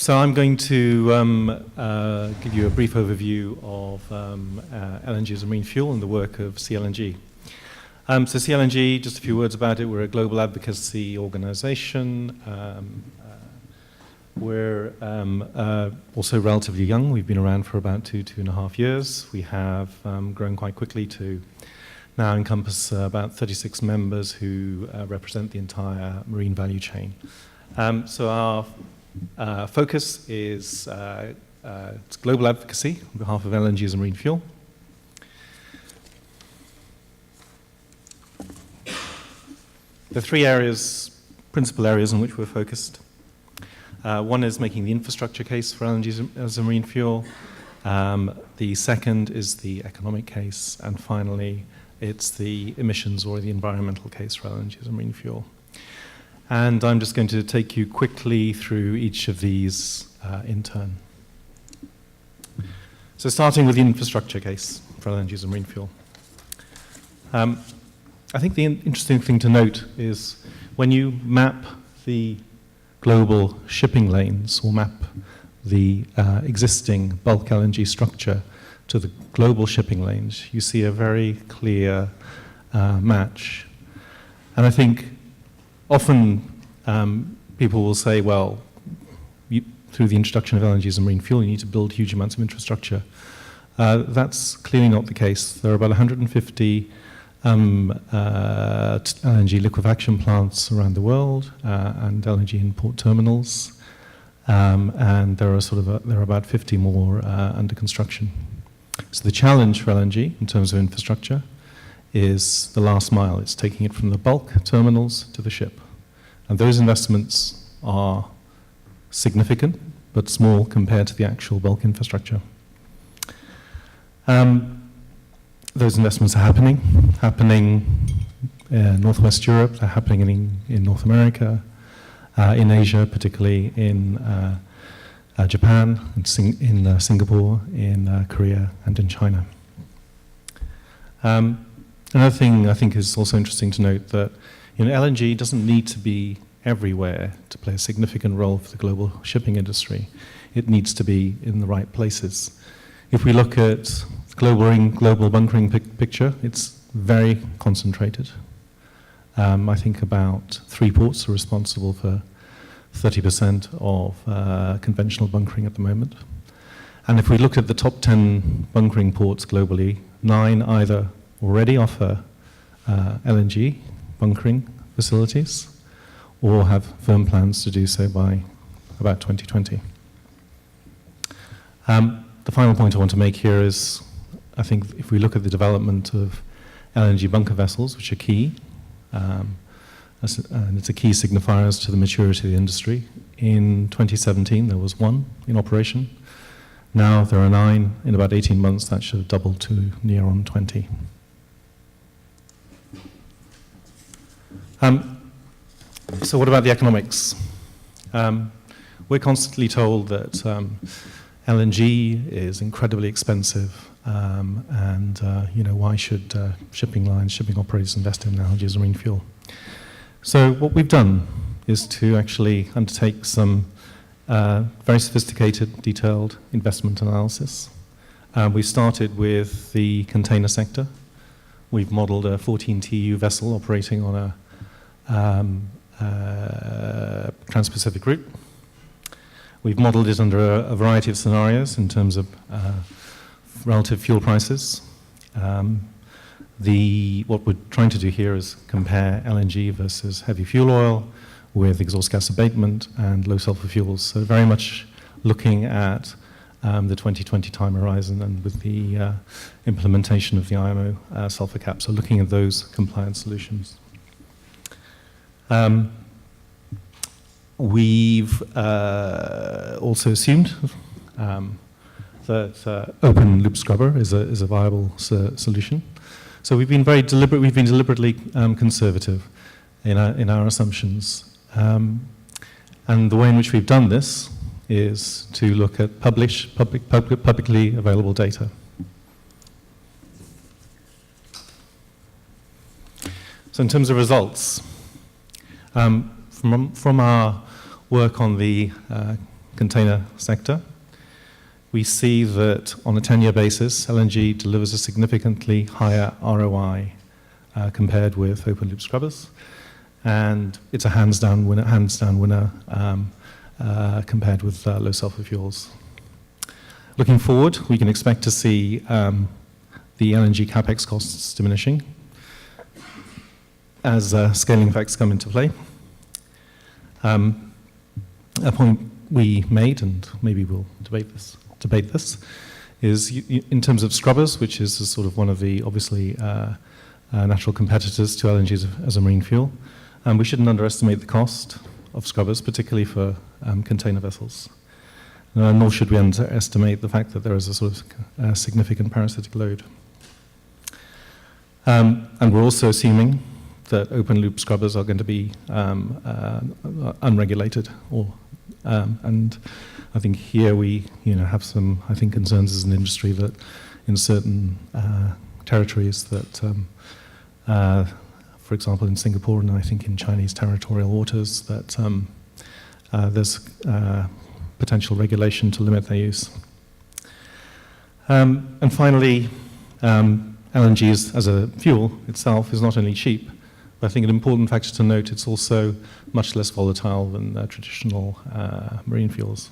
So I'm going to give you a brief overview of LNG as a marine fuel and the work of CLNG. So CLNG, just a few words about it. We're a global advocacy organization. We're also relatively young. We've been around for about two and a half years. We have grown quite quickly to now encompass about 36 members who represent the entire marine value chain. So our focus is global advocacy on behalf of LNG as a marine fuel. There are three principal areas in which we're focused. One is making the infrastructure case for LNG as a marine fuel. The second is the economic case. And finally, it's the emissions or the environmental case for LNG as a marine fuel. And I'm just going to take you quickly through each of these in turn. So starting with the infrastructure case for LNG as a marine fuel. I think the interesting thing to note is when you map the global shipping lanes or map the existing bulk LNG structure to the global shipping lanes, you see a very clear match. And I think often people will say, well, through the introduction of LNG as a marine fuel, you need to build huge amounts of infrastructure. That's clearly not the case. There are about 150 LNG liquefaction plants around the world and LNG import terminals, and there are about 50 more under construction. So the challenge for LNG in terms of infrastructure is the last mile. It's taking it from the bulk terminals to the ship, and those investments are significant but small compared to the actual bulk infrastructure. Those investments are happening in Northwest Europe, they're happening in North America, in Asia, particularly in Japan, in Singapore, in Korea, and in China. Another thing I think is also interesting to note that LNG doesn't need to be everywhere to play a significant role for the global shipping industry. It needs to be in the right places. If we look at global bunkering picture, it's very concentrated. I think about 3 ports are responsible for 30% of conventional bunkering at the moment. And if we look at the top 10 bunkering ports globally, 9 either already offer LNG bunkering facilities or have firm plans to do so by about 2020. The final point I want to make here is, I think if we look at the development of LNG bunker vessels, which are key, and it's a key signifier as to the maturity of the industry. In 2017, there was 1 in operation. Now there are 9. In about 18 months, that should have doubled to near on 20. So what about the economics? We're constantly told that LNG is incredibly expensive, and why should shipping operators invest in LNG as a marine fuel? So what we've done is to actually undertake some very sophisticated, detailed investment analysis. We started with the container sector. We've modeled a 14 TEU vessel operating on a Trans-Pacific route. We've modeled it under a variety of scenarios in terms of relative fuel prices. What we're trying to do here is compare LNG versus heavy fuel oil with exhaust gas abatement and low sulfur fuels. So very much looking at the 2020 time horizon and with the implementation of the IMO sulfur cap. So looking at those compliant solutions. We've also assumed that open loop scrubber is a viable solution. So we've been very deliberate. We've been deliberately conservative in our assumptions, and the way in which we've done this is to look at publicly available data. So in terms of results, from our work on the container sector, we see that on a 10-year basis, LNG delivers a significantly higher ROI compared with open-loop scrubbers, and it's a hands-down winner compared with low-sulfur fuels. Looking forward, we can expect to see the LNG CAPEX costs diminishing as scaling effects come into play. A point we made, and maybe we'll debate this, is in terms of scrubbers, which is sort of one of the obviously natural competitors to LNG as a marine fuel. We shouldn't underestimate the cost of scrubbers, particularly for container vessels. Nor should we underestimate the fact that there is a sort of significant parasitic load. And we're also assuming that open-loop scrubbers are going to be unregulated, and I think here we have some concerns as an industry that in certain territories that, for example, in Singapore and I think in Chinese territorial waters, that there's potential regulation to limit their use. And finally, LNG as a fuel itself is not only cheap, but I think an important factor to note, it's also much less volatile than traditional marine fuels.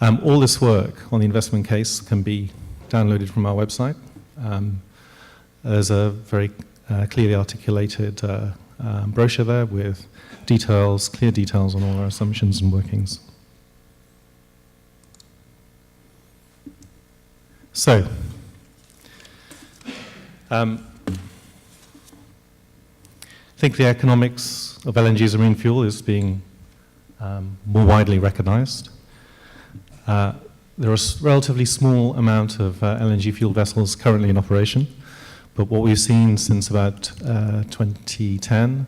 All this work on the investment case can be downloaded from our website. There's a very clearly articulated brochure there with details, clear details on all our assumptions and workings. So, I think the economics of LNG as a marine fuel is being more widely recognized. There are a relatively small amount of LNG fuel vessels currently in operation, but what we've seen since about 2010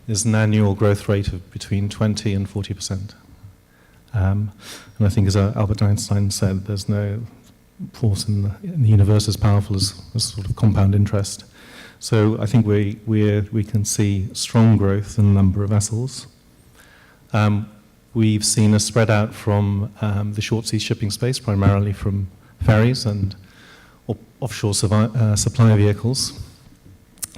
is an annual growth rate of between 20 and 40%. And I think, as Albert Einstein said, there's no force in the universe as powerful as sort of compound interest. So I think we can see strong growth in the number of vessels. We've seen a spread out from the short sea shipping space, primarily from ferries and offshore supply vehicles,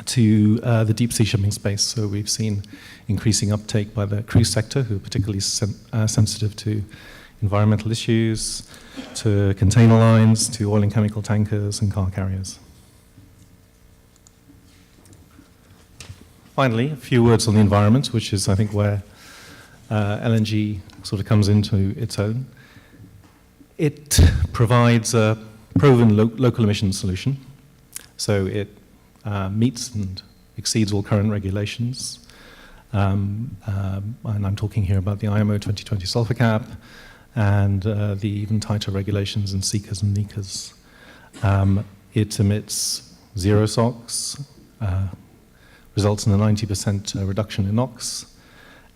to the deep sea shipping space. So we've seen increasing uptake by the cruise sector, who are particularly sensitive to environmental issues, to container lines, to oil and chemical tankers and car carriers. Finally, a few words on the environment, which is, I think, where LNG sort of comes into its own. It provides a proven local emissions solution, so it meets and exceeds all current regulations. And I'm talking here about the IMO 2020 sulfur cap and the even tighter regulations in SECAs and NECAs. It emits zero SOx, results in a 90% reduction in NOx,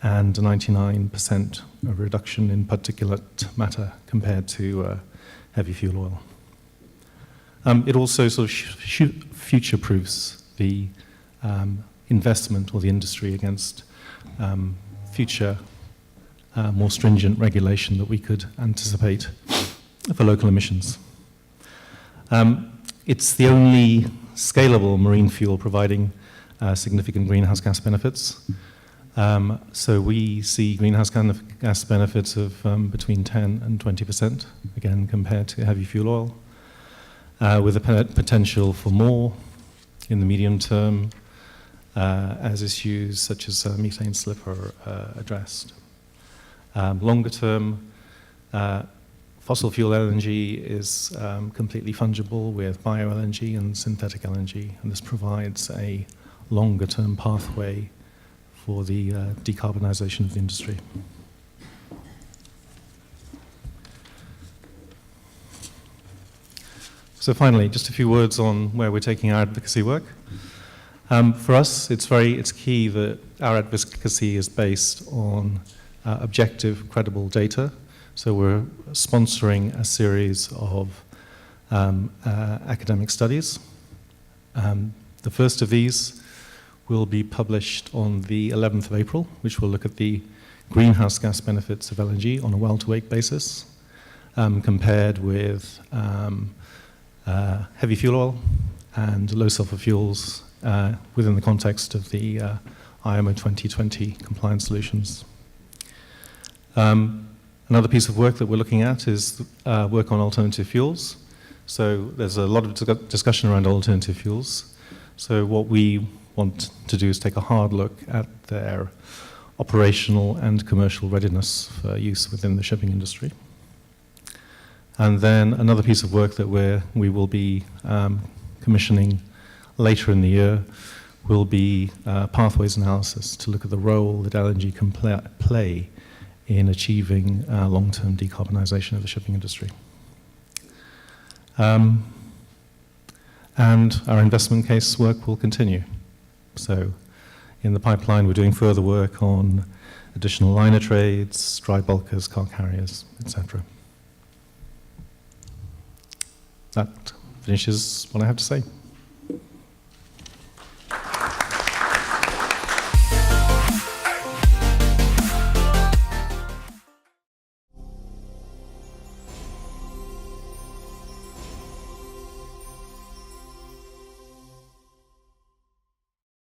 and a 99% reduction in particulate matter compared to heavy fuel oil. It also sort of future-proofs the investment or the industry against future more stringent regulation that we could anticipate for local emissions. It's the only scalable marine fuel providing significant greenhouse gas benefits. So we see greenhouse gas benefits of between 10 and 20%, again, compared to heavy fuel oil, with a potential for more in the medium term as issues such as methane slip are addressed. Longer term, fossil fuel LNG is completely fungible with bio-LNG and synthetic LNG, and this provides a longer-term pathway for the decarbonization of the industry. So finally, just a few words on where we're taking our advocacy work. For us, it's key that our advocacy is based on objective, credible data. So we're sponsoring a series of academic studies. The first of these will be published on the 11th of April, which will look at the greenhouse gas benefits of LNG on a well-to-wake basis, compared with heavy fuel oil and low sulfur fuels within the context of the IMO 2020 compliance solutions. Another piece of work that we're looking at is work on alternative fuels. So there's a lot of discussion around alternative fuels. So what we want to do is take a hard look at their operational and commercial readiness for use within the shipping industry. And then another piece of work that we will be commissioning later in the year will be pathways analysis to look at the role that LNG can play in achieving long-term decarbonisation of the shipping industry. And our investment case work will continue. So in the pipeline, we're doing further work on additional liner trades, dry bulkers, car carriers, etc. That finishes what I have to say.